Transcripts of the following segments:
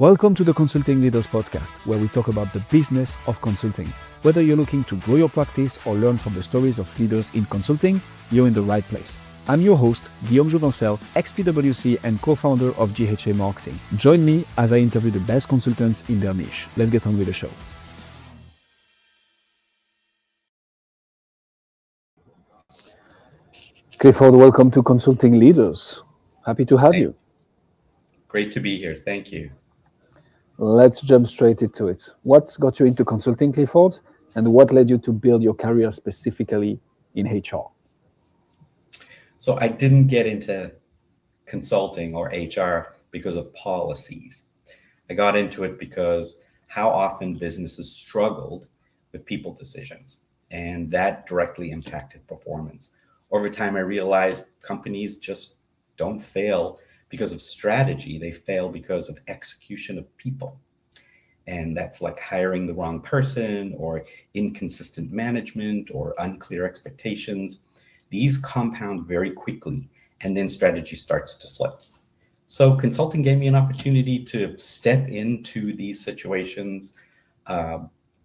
Welcome to the Consulting Leaders Podcast, where we talk about the business of consulting. Whether you're looking to grow your practice or learn from the stories of leaders in consulting, you're in the right place. I'm your host, Guillaume Jouvencel, ex-PwC and co-founder of GHA Marketing. Join me as I interview the best consultants in their niche. Let's get on with the show. Clifford, welcome to Consulting Leaders. Happy to have you. Great to be here. Thank you. Let's jump straight into it. What got you into consulting, Clifford, and what led you to build your career specifically in HR? So I didn't get into consulting or HR because of policies. I got into it because how often businesses struggled with people decisions, and that directly impacted performance. Over time, I realized companies just don't fail because of strategy. They fail because of execution of people. And that's like hiring the wrong person or inconsistent management or unclear expectations. These compound very quickly, and then strategy starts to slip. So consulting gave me an opportunity to step into these situations,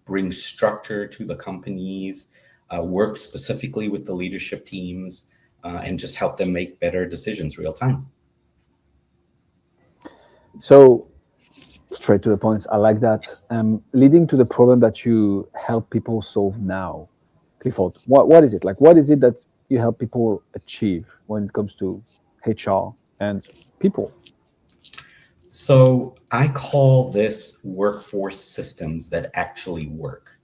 bring structure to the companies, work specifically with the leadership teams, and just help them make better decisions real time. So, straight to the point, I like that. Leading to the problem that you help people solve now, Clifford, what is it? Like, what is it that you help people achieve when it comes to HR and people? So I call this workforce systems that actually work.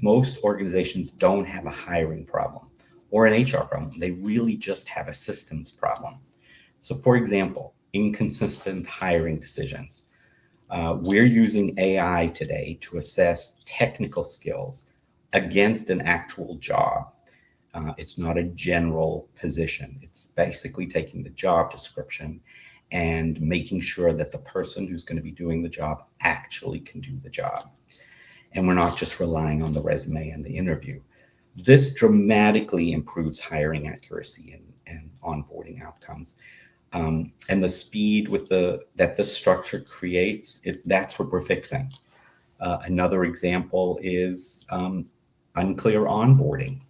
Most organizations don't have a hiring problem or an HR problem. They really just have a systems problem. So for example, inconsistent hiring decisions. We're using AI today to assess technical skills against an actual job. It's not a general position. It's basically taking the job description and making sure that the person who's going to be doing the job actually can do the job. And we're not just relying on the resume and the interview. This dramatically improves hiring accuracy and onboarding outcomes. And the speed with that the structure creates, that's what we're fixing. Another example is unclear onboarding.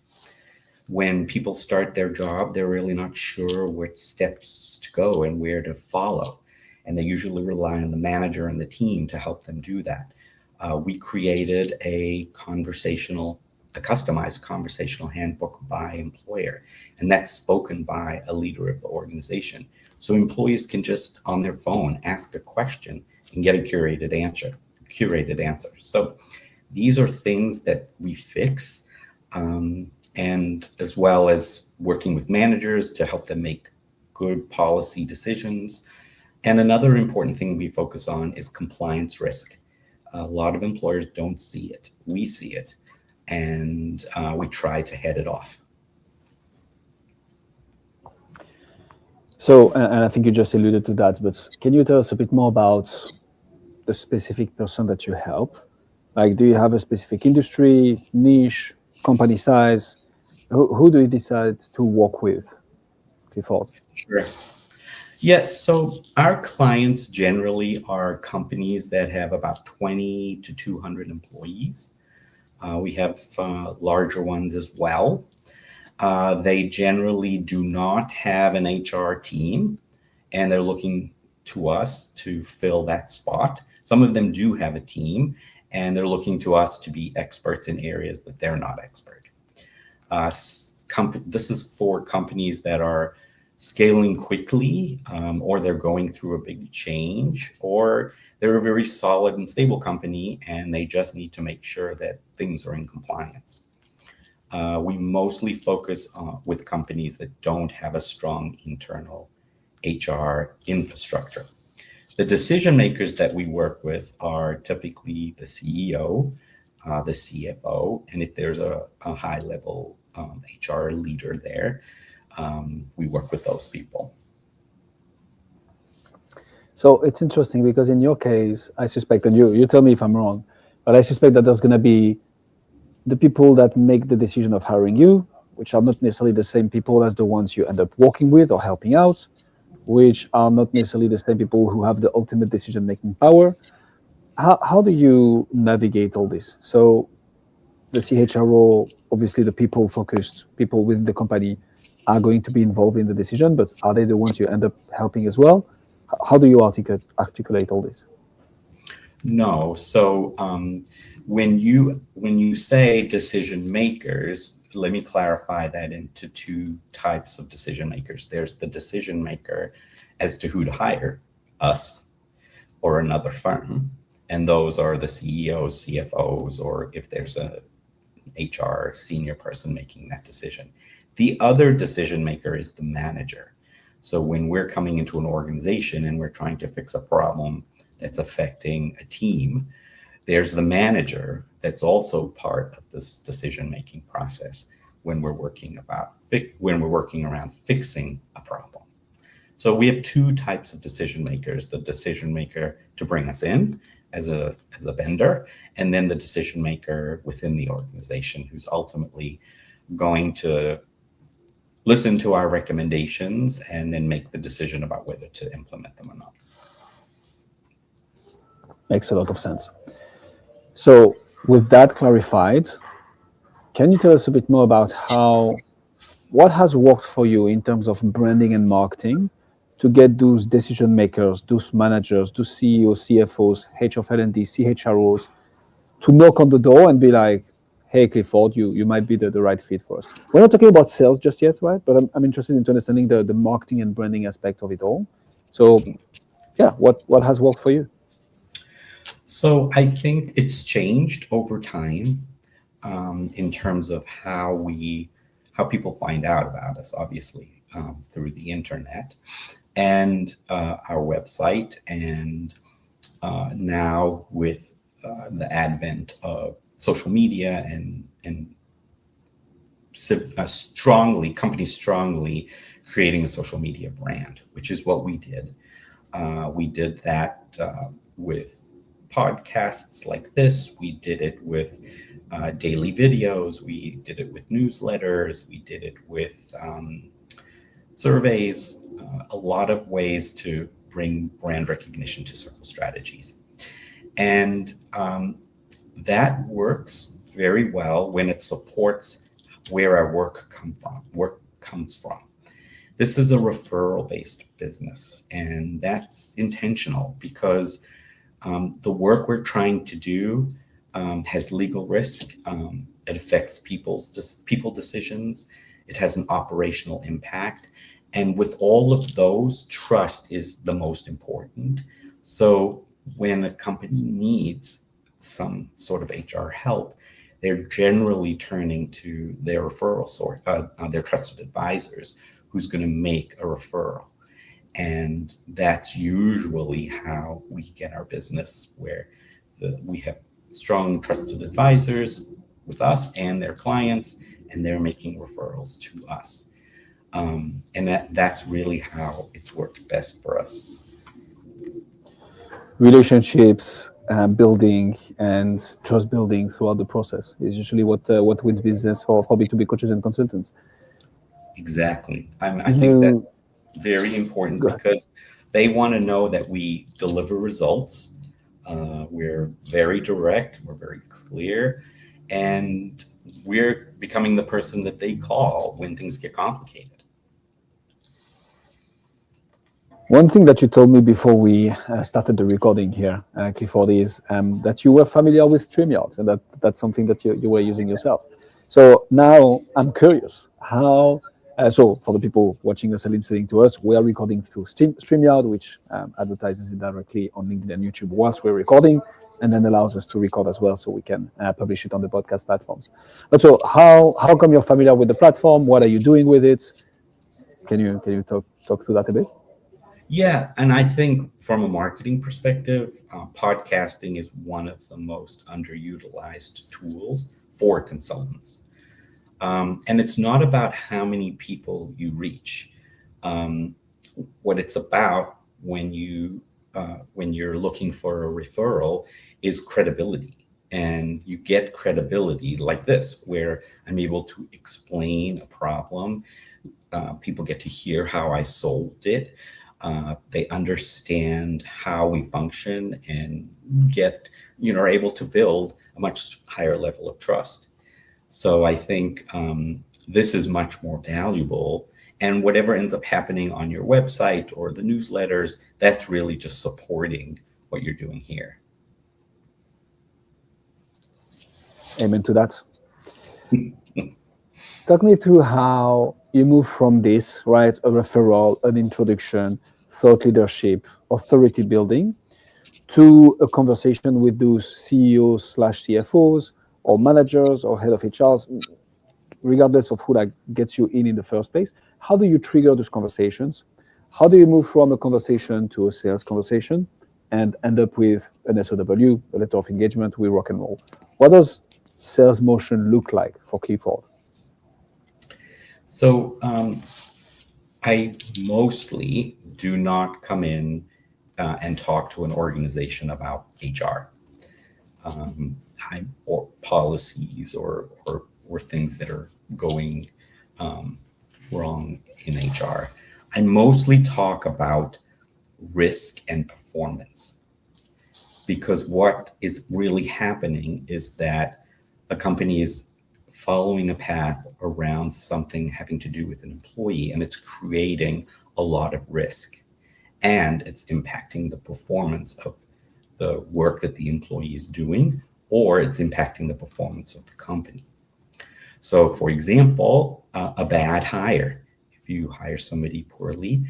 When people start their job, they're really not sure which steps to go and where to follow. And they usually rely on the manager and the team to help them do that. We created a customized conversational handbook by employer, and that's spoken by a leader of the organization. So employees can just on their phone ask a question and get a curated answer. So these are things that we fix, and as well as working with managers to help them make good policy decisions. And another important thing we focus on is compliance risk. A lot of employers don't see it. We see it, and we try to head it off. So, and I think you just alluded to that, but can you tell us a bit more about the specific person that you help? Like, do you have a specific industry, niche, company size? Who do you decide to work with, Clifford? Sure. Yeah, so our clients generally are companies that have about 20 to 200 employees. We have larger ones as well. They generally do not have an HR team, and they're looking to us to fill that spot. Some of them do have a team, and they're looking to us to be experts in areas that they're not expert. This is for companies that are scaling quickly, or they're going through a big change, or they're a very solid and stable company, and they just need to make sure that things are in compliance. We mostly focus with companies that don't have a strong internal HR infrastructure. The decision makers that we work with are typically the CEO, the CFO, and if there's a high level HR leader there, we work with those people. So it's interesting because in your case, I suspect, and you tell me if I'm wrong, but I suspect that there's going to be the people that make the decision of hiring you, which are not necessarily the same people as the ones you end up working with or helping out. which are not necessarily the same people who have the ultimate decision-making power. How do you navigate all this? So the CHRO, obviously the people-focused people within the company are going to be involved in the decision, but are they the ones you end up helping as well? How do you articulate all this? No. So when you say decision makers, let me clarify that into two types of decision makers. There's the decision maker as to who to hire, us or another firm, and those are the CEOs, CFOs, or if there's a HR senior person making that decision. The other decision maker is the manager. So when we're coming into an organization and we're trying to fix a problem that's affecting a team, there's the manager that's also part of this decision-making process when we're working around fixing a problem. So we have two types of decision makers: the decision maker to bring us in as a vendor, and then the decision maker within the organization who's ultimately going to listen to our recommendations and then make the decision about whether to implement them or not. Makes a lot of sense. So with that clarified, can you tell us a bit more about what has worked for you in terms of branding and marketing to get those decision makers, those managers, those CEOs, CFOs, heads of L&D, CHROs to knock on the door and be like, hey, Clifford, you might be the right fit for us. We're not talking about sales just yet, right? But I'm interested in understanding the marketing and branding aspect of it all. So yeah, what has worked for you? So I think it's changed over time in terms of how people find out about us, obviously, through the internet and our website. And now with the advent of social media and companies strongly creating a social media brand, which is what we did. We did that with podcasts like this. We did it with daily videos. We did it with newsletters. We did it with surveys, a lot of ways to bring brand recognition to Circle Strategies. And that works very well when it supports where our work comes from. This is a referral-based business, and that's intentional because the work we're trying to do has legal risk. It affects people decisions. It has an operational impact. And with all of those, trust is the most important. So when a company needs some sort of HR help, they're generally turning to their referral source, their trusted advisors, who's going to make a referral. And that's usually how we get our business, where we have strong trusted advisors with us and their clients, and they're making referrals to us. And that's really how it's worked best for us. Relationships building and trust building throughout the process is usually what wins business for B2B coaches and consultants. Exactly. I think that's very important because they want to know that we deliver results. We're very direct, we're very clear, and we're becoming the person that they call when things get complicated. One thing that you told me before we started the recording here, Clifford, is that you were familiar with StreamYard, and that's something that you were using yourself. So now I'm curious, how, so for the people watching us and listening to us, we are recording through StreamYard, which advertises it directly on LinkedIn and YouTube whilst we're recording, and then allows us to record as well so we can publish it on the podcast platforms. But so how come you're familiar with the platform? What are you doing with it? Can you talk through that a bit? Yeah, and I think from a marketing perspective, podcasting is one of the most underutilized tools for consultants. And it's not about how many people you reach. What it's about when you're looking for a referral is credibility. And you get credibility like this, where I'm able to explain a problem. People get to hear how I solved it. They understand how we function and are able to build a much higher level of trust. So I think this is much more valuable. And whatever ends up happening on your website or the newsletters, that's really just supporting what you're doing here. Amen to that. Talk me through how you move from this, right, a referral, an introduction, thought leadership, authority building, to a conversation with those CEOs/CFOs or managers or head of HRs, regardless of who gets you in the first place. How do you trigger those conversations? How do you move from a conversation to a sales conversation and end up with an SOW, a letter of engagement, we rock and roll? What does sales motion look like for Clifford? So I mostly do not come in and talk to an organization about HR or policies or things that are going wrong in HR. I mostly talk about risk and performance, because what is really happening is that a company is following a path around something having to do with an employee, and it's creating a lot of risk, and it's impacting the performance of the work that the employee is doing, or it's impacting the performance of the company. So, for example, a bad hire. If you hire somebody poorly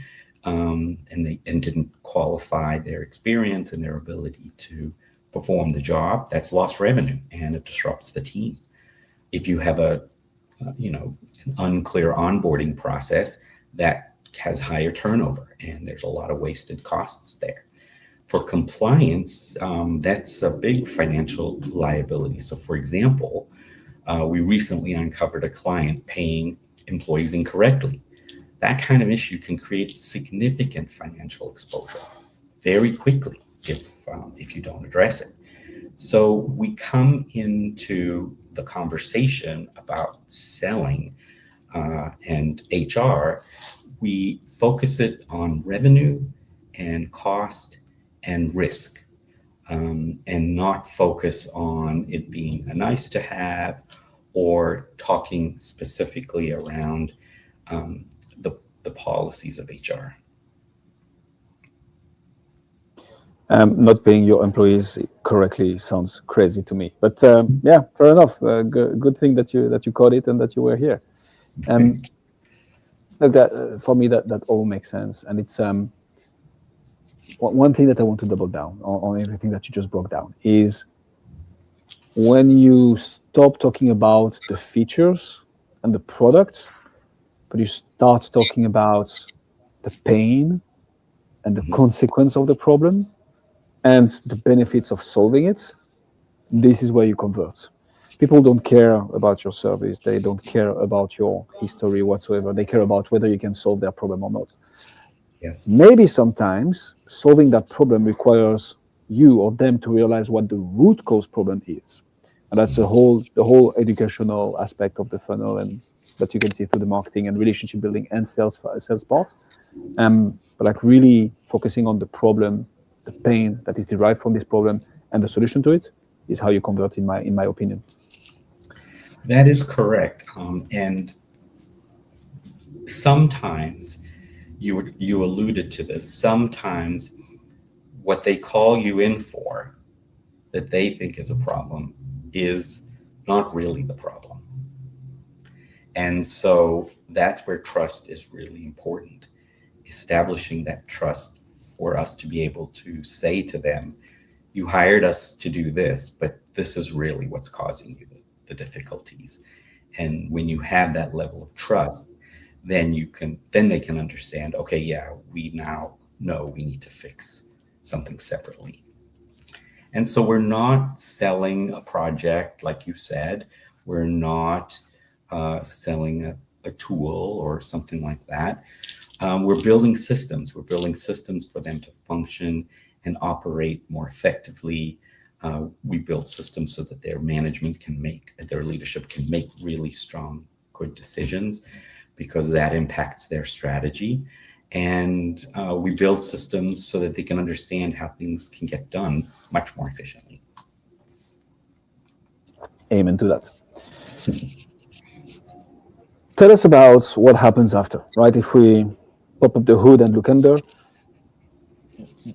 and didn't qualify their experience and their ability to perform the job, that's lost revenue and it disrupts the team. If you have an unclear onboarding process, that has higher turnover and there's a lot of wasted costs there. For compliance, that's a big financial liability. So, for example, we recently uncovered a client paying employees incorrectly. That kind of issue can create significant financial exposure very quickly if you don't address it. So we come into the conversation about selling and HR, we focus it on revenue and cost and risk, and not focus on it being a nice to have or talking specifically around the policies of HR. Not paying your employees correctly sounds crazy to me, but yeah, fair enough. Good thing that you caught it and that you were here. That for me that all makes sense, and it's one thing that I want to double down on everything that you just broke down is when you stop talking about the features and the product, but you start talking about the pain and the consequence of the problem and the benefits of solving it, this is where you convert. People don't care about your service. They don't care about your history whatsoever. They care about whether you can solve their problem or not. Yes. Maybe sometimes solving that problem requires you or them to realize what the root cause problem is. And that's the whole educational aspect of the funnel, and that you can see through the marketing and relationship building and sales part. But like really focusing on the problem, the pain that is derived from this problem, and the solution to it is how you convert, in my opinion. That is correct. And sometimes you alluded to this. Sometimes what they call you in for that they think is a problem is not really the problem. And so that's where trust is really important. Establishing that trust for us to be able to say to them, you hired us to do this, but this is really what's causing you the difficulties. And when you have that level of trust, then they can understand, okay, yeah, we now know we need to fix something separately. And so we're not selling a project, like you said. We're not selling a tool or something like that. We're building systems. We're building systems for them to function and operate more effectively. We build systems so that their leadership can make really strong, good decisions, because that impacts their strategy. And we build systems so that they can understand how things can get done much more efficiently. Amen to that. Tell us about what happens after, right? If we pop up the hood and look under,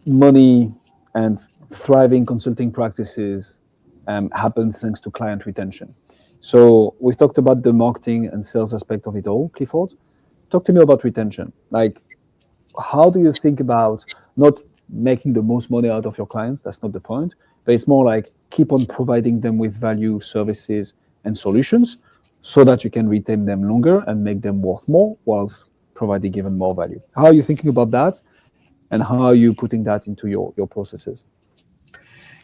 money and thriving consulting practices happen thanks to client retention. So we've talked about the marketing and sales aspect of it all. Clifford, talk to me about retention. Like, how do you think about not making the most money out of your clients? That's not the point, but it's more like keep on providing them with value, services, and solutions so that you can retain them longer and make them worth more whilst providing even more value. How are you thinking about that? And how are you putting that into your processes?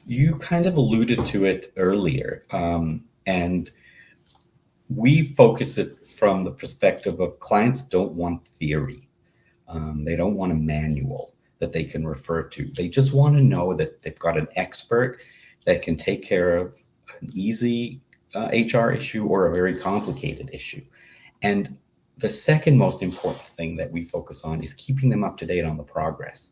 You kind of alluded to it earlier, and we focus it from the perspective of clients don't want theory. They don't want a manual that they can refer to. They just want to know that they've got an expert that can take care of an easy HR issue or a very complicated issue. And the second most important thing that we focus on is keeping them up to date on the progress.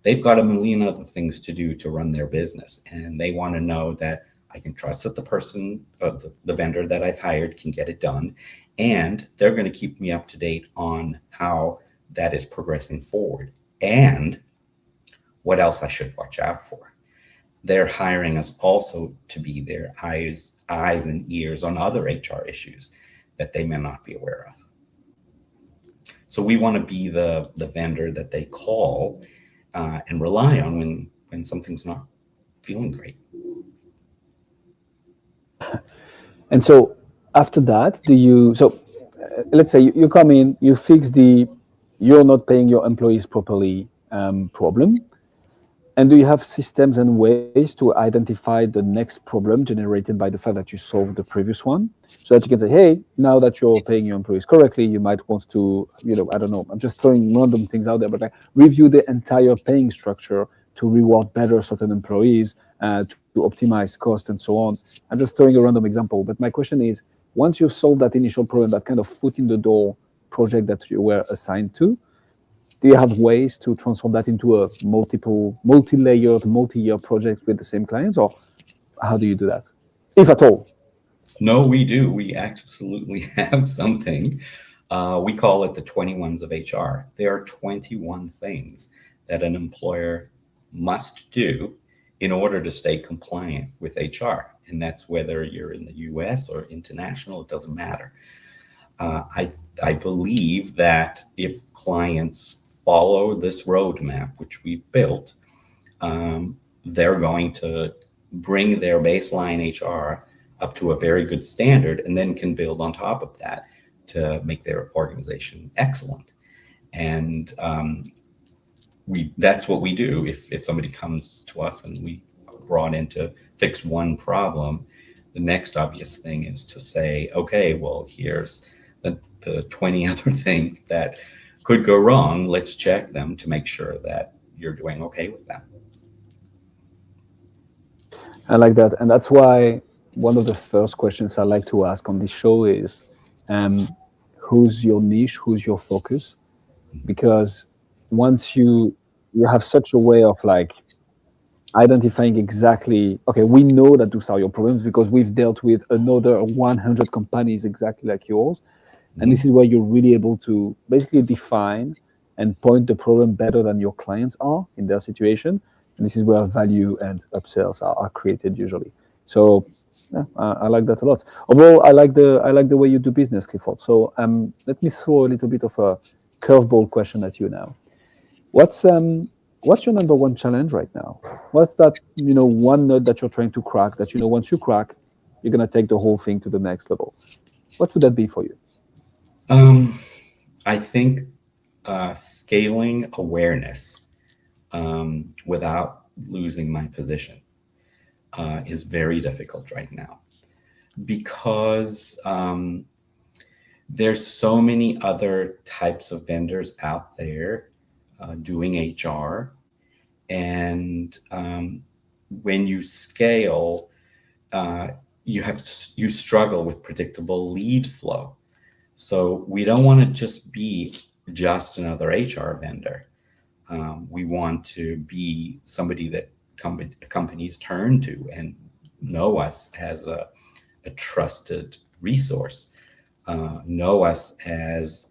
They've got a million other things to do to run their business, and they want to know that I can trust that the person, the vendor that I've hired can get it done, and they're going to keep me up to date on how that is progressing forward and what else I should watch out for. They're hiring us also to be their eyes and ears on other HR issues that they may not be aware of. So we want to be the vendor that they call and rely on when something's not feeling great. And so after that, let's say you come in, you fix you're not paying your employees properly problem. And do you have systems and ways to identify the next problem generated by the fact that you solved the previous one? So that you can say, hey, now that you're paying your employees correctly, you might want to, I don't know, I'm just throwing random things out there, but like review the entire paying structure to reward better certain employees, to optimize cost and so on. I'm just throwing a random example. But my question is, once you've solved that initial problem, that kind of foot in the door project that you were assigned to, do you have ways to transform that into a multi-layered, multi-year project with the same clients, or how do you do that, if at all? No, we do. We absolutely have something. We call it the 21s of HR. There are 21 things that an employer must do in order to stay compliant with HR. And that's whether you're in the US or international, it doesn't matter. I believe that if clients follow this roadmap, which we've built, they're going to bring their baseline HR up to a very good standard and then can build on top of that to make their organization excellent. And that's what we do. If somebody comes to us and we brought in to fix one problem, the next obvious thing is to say, okay, well, here's the 20 other things that could go wrong. Let's check them to make sure that you're doing okay with them. I like that. And that's why one of the first questions I like to ask on this show is, who's your niche? Who's your focus? Because once you have such a way of like identifying exactly, okay, we know that those are your problems because we've dealt with another 100 companies exactly like yours. And this is where you're really able to basically define and point the problem better than your clients are in their situation. And this is where value and upsells are created usually. So yeah, I like that a lot. Overall, I like the way you do business, Clifford. So let me throw a little bit of a curveball question at you now. What's your number one challenge right now? What's that one nut that you're trying to crack that once you crack, you're gonna take the whole thing to the next level? What would that be for you? I think scaling awareness without losing my position is very difficult right now because there's so many other types of vendors out there doing HR. And when you scale, you struggle with predictable lead flow. So we don't want to just be just another HR vendor. We want to be somebody that companies turn to and know us as a trusted resource, know us as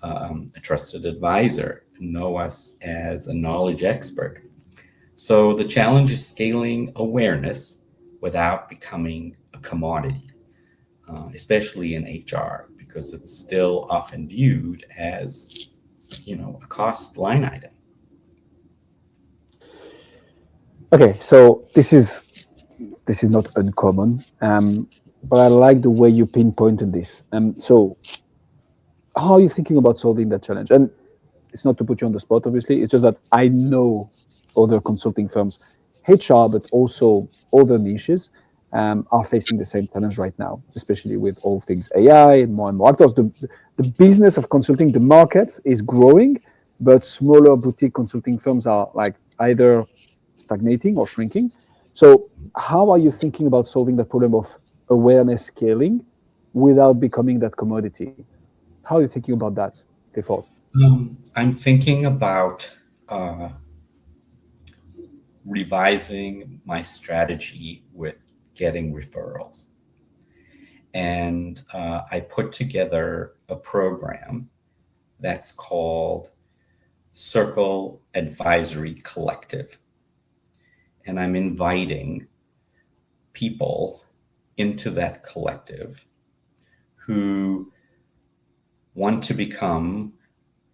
a trusted advisor, know us as a knowledge expert. So the challenge is scaling awareness without becoming a commodity, especially in HR, because it's still often viewed as, a cost line item. Okay, so this is not uncommon, but I like the way you pinpointed this. So how are you thinking about solving that challenge? And it's not to put you on the spot, obviously. It's just that I know other consulting firms, HR, but also other niches, are facing the same challenge right now, especially with all things AI and more actors. The business of consulting, the market is growing, but smaller boutique consulting firms are like either stagnating or shrinking. So, how are you thinking about solving the problem of awareness scaling without becoming that commodity? How are you thinking about that, Clifford? I'm thinking about revising my strategy with getting referrals. And I put together a program that's called Circle Advisory Collective. And I'm inviting people into that collective who want to become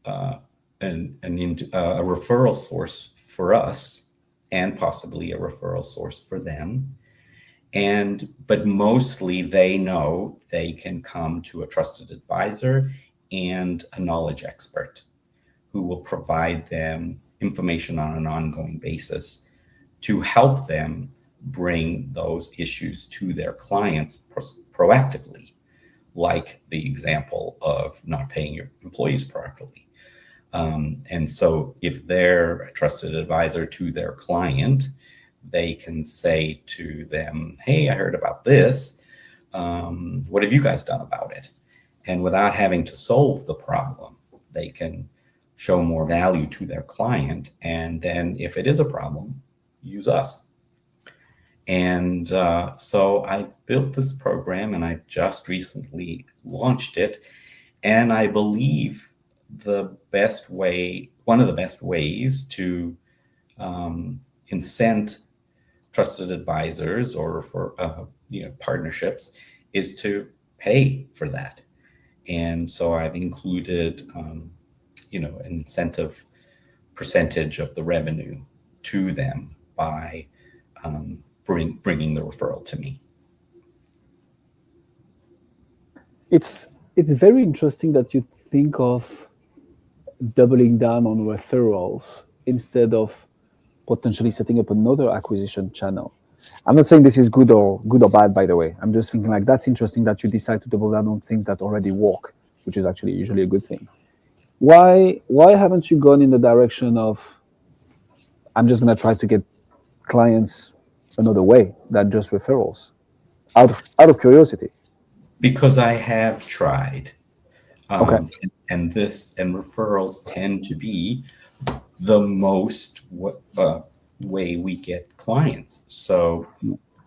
a referral source for us, and possibly a referral source for them. But mostly they know they can come to a trusted advisor and a knowledge expert who will provide them information on an ongoing basis to help them bring those issues to their clients proactively, like the example of not paying your employees properly. And so if they're a trusted advisor to their client, they can say to them, hey, I heard about this. What have you guys done about it? And without having to solve the problem, they can show more value to their client. And then if it is a problem, use us. And so I've built this program, and I've just recently launched it. And I believe one of the best ways to incent trusted advisors or for partnerships is to pay for that. And so I've included an incentive percentage of the revenue to them by bringing the referral to me. It's very interesting that you think of doubling down on referrals instead of potentially setting up another acquisition channel. I'm not saying this is good or bad, by the way. I'm just thinking like that's interesting that you decide to double down on things that already work, which is actually usually a good thing. Why haven't you gone in the direction of I'm just going to try to get clients another way than just referrals? Out of curiosity. Because I have tried. Okay. And referrals tend to be the most way we get clients. So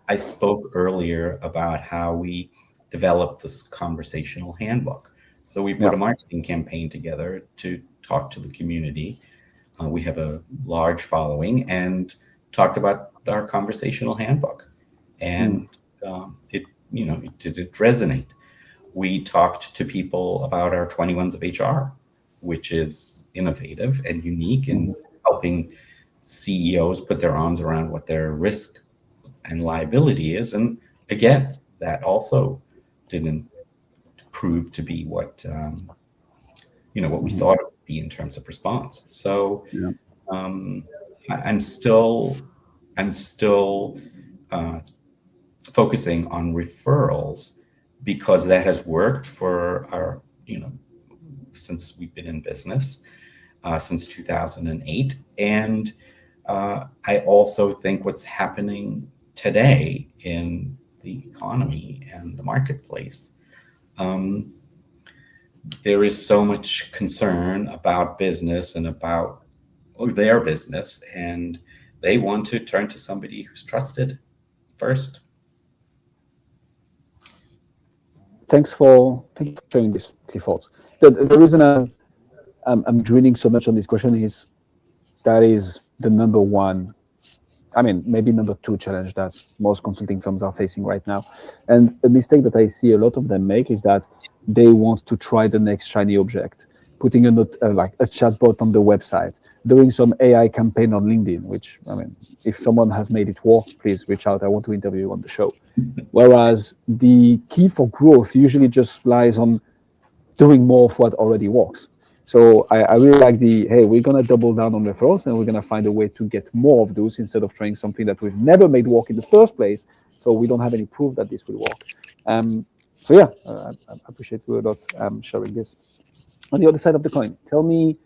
I spoke earlier about how we developed this conversational handbook. So we put a marketing campaign together to talk to the community. We have a large following, and talked about our conversational handbook, and it did resonate. We talked to people about our 21s of HR, which is innovative and unique in helping CEOs put their arms around what their risk and liability is. And again, that also didn't prove to be what we thought it would be in terms of response. So I'm still focusing on referrals, because that has worked for our, since we've been in business, since 2008. And I also think what's happening today in the economy and the marketplace, there is so much concern about business and about their business, and they want to turn to somebody who's trusted first. Thanks for sharing this, Clifford. The reason I'm drilling so much on this question is that is the number one, I mean, maybe number two challenge that most consulting firms are facing right now. And a mistake that I see a lot of them make is that they want to try the next shiny object, putting like a chatbot on the website, doing some AI campaign on LinkedIn, which, I mean, if someone has made it work, please reach out. I want to interview you on the show. Whereas the key for growth usually just lies on doing more of what already works. So I really like hey, we're going to double down on referrals and we're going to find a way to get more of those instead of trying something that we've never made work in the first place. So we don't have any proof that this will work. So yeah, I appreciate you a lot sharing this. On the other side of the coin, tell me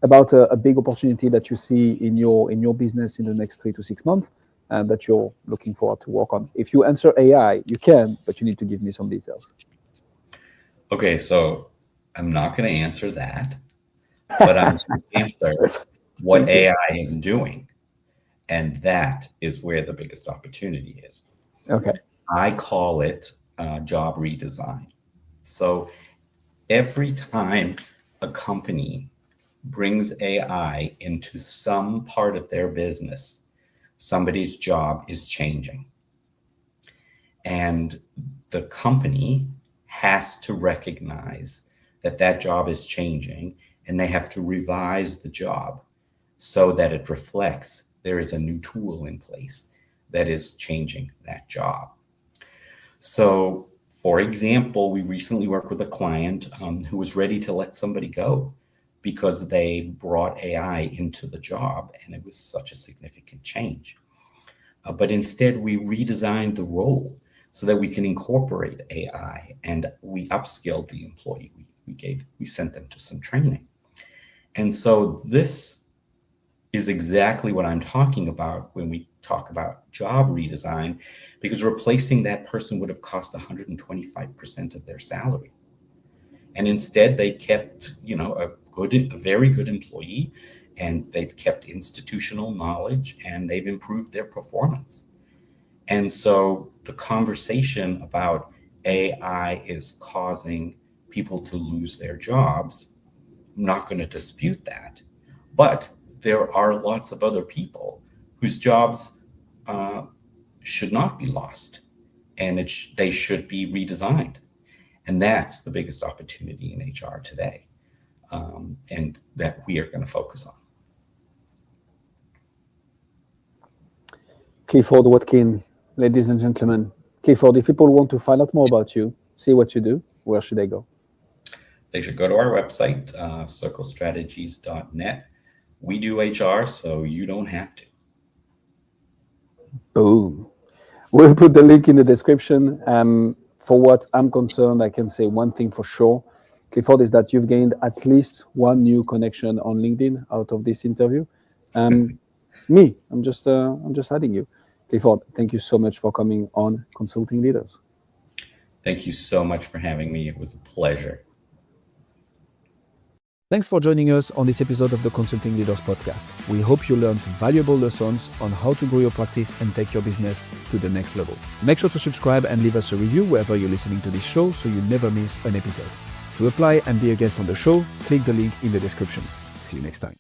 about a big opportunity that you see in your business in the next 3 to 6 months and that you're looking forward to work on. If you answer AI, you can, but you need to give me some details. Okay, so I'm not going to answer that, but I'm going to answer what AI is doing. And that is where the biggest opportunity is. Okay. I call it job redesign. So every time a company brings AI into some part of their business, somebody's job is changing. And the company has to recognize that job is changing, and they have to revise the job so that it reflects there is a new tool in place that is changing that job. So, for example, we recently worked with a client who was ready to let somebody go because they brought AI into the job, and it was such a significant change. But instead, we redesigned the role so that we can incorporate AI, and we upskilled the employee. We sent them to some training. And so this is exactly what I'm talking about when we talk about job redesign, because replacing that person would have cost 125% of their salary. And instead they kept, a very good employee, and they've kept institutional knowledge, and they've improved their performance. And so the conversation about AI is causing people to lose their jobs, I'm not going to dispute that. But there are lots of other people whose jobs should not be lost, and they should be redesigned. And that's the biggest opportunity in HR today, and that we are going to focus on. Clifford Watkin, ladies and gentlemen. Clifford, if people want to find out more about you, see what you do, where should they go? They should go to our website, circlestrategies.net. We do HR, so you don't have to. Boom. We'll put the link in the description. For what I'm concerned, I can say one thing for sure, Clifford, is that you've gained at least one new connection on LinkedIn out of this interview. Me, I'm just adding you. Clifford, thank you so much for coming on Consulting Leaders. Thank you so much for having me. It was a pleasure. Thanks for joining us on this episode of the Consulting Leaders Podcast. We hope you learned valuable lessons on how to grow your practice and take your business to the next level. Make sure to subscribe and leave us a review wherever you're listening to this show so you never miss an episode. To apply and be a guest on the show, click the link in the description. See you next time.